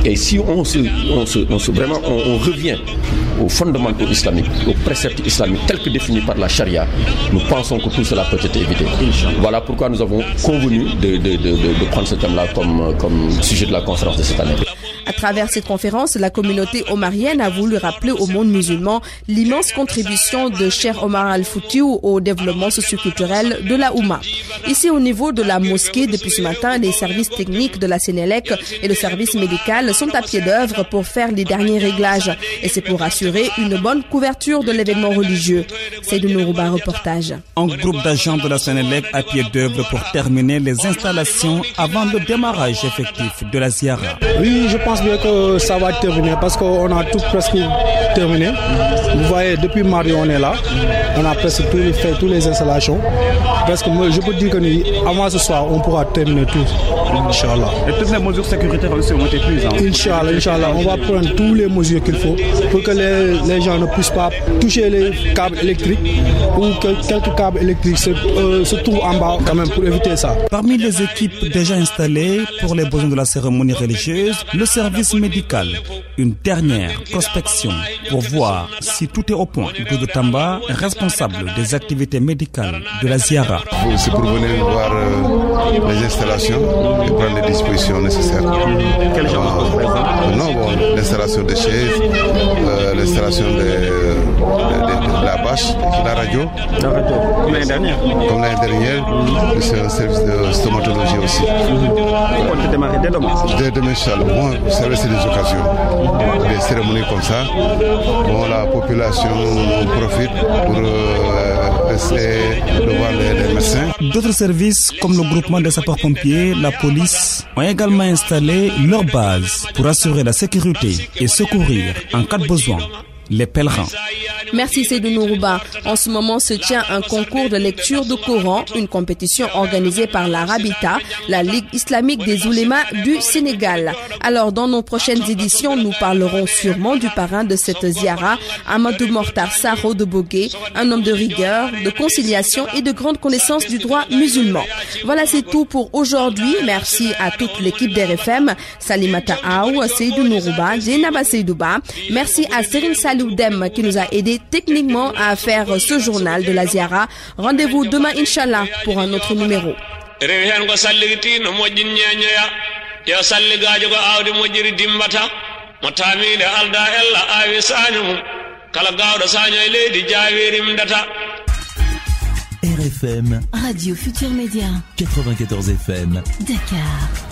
Et si on revient aux fondamentaux islamiques, aux préceptes islamiques tels que définis par la charia, nous pensons que tout cela peut être évité. Voilà pourquoi nous avons convenu de prendre ce thème-là comme sujet de la conférence de cette année. À travers cette conférence, la communauté omarienne a voulu rappeler au monde musulman l'immense contribution de Cheikh Omar Al-Foutiou au développement socioculturel de la Oumma. Ici, au niveau de la mosquée, depuis ce matin, les services techniques de la Sénélec et le service médical sont à pied d'œuvre pour faire les derniers réglages. Et c'est pour assurer une bonne couverture de l'événement religieux. C'est de Nourouba, reportage. Un groupe d'agents de la Sénélec à pied d'œuvre pour terminer les installations avant le démarrage effectif de la Ziara. Oui, je pense bien que ça va terminer parce qu'on a tout presque terminé. Vous voyez, depuis mardi, on est là. On a presque fait toutes les installations. Parce que je peux dire que avant ce soir, on pourra terminer tout. Inch'Allah. Et toutes les mesures sécuritaires aussi ont été prises. Inch'Allah, on va prendre toutes les mesures qu'il faut pour que les gens ne puissent pas toucher les câbles électriques ou que quelques câbles électriques se trouvent en bas quand même pour éviter ça. Parmi les équipes déjà installées pour les besoins de la cérémonie religieuse, le service médical, une dernière prospection pour voir si tout est au point. Doudou Tamba, responsable des activités médicales de la Ziara. C'est pour venir voir les installations et prendre les dispositions nécessaires. Quel genre de choses? L'installation des chaises, l'installation de la bâche, de la radio. La radio, comme l'année dernière. Comme l'année dernière, c'est un service de stomatologie aussi. On peut démarrer dès demain. Dès demain, Inch'Allah. Bon, c'est des occasions, des cérémonies comme ça. Bon, la population profite pour essayer de voir les médecins. D'autres services comme le groupement des sapeurs-pompiers, la police ont également installé leur base pour assurer la sécurité et secourir en cas de besoin les pèlerins. Merci Seydou Nourouba. En ce moment se tient un concours de lecture du Coran, une compétition organisée par la Rabita, la Ligue islamique des oulémas du Sénégal. Alors dans nos prochaines éditions, nous parlerons sûrement du parrain de cette ziara, Amadou Mortar Saro de Bogué, un homme de rigueur, de conciliation et de grande connaissance du droit musulman. Voilà, c'est tout pour aujourd'hui. Merci à toute l'équipe d'RFM, Salimata Aou, Seydou Nourouba, Djenaba Seydouba. Merci à Serine Saloudem qui nous a aidé techniquement à faire ce journal de la Ziara. Rendez-vous demain, Inch'Allah, pour un autre numéro. RFM Radio Futur Média 94 FM Dakar.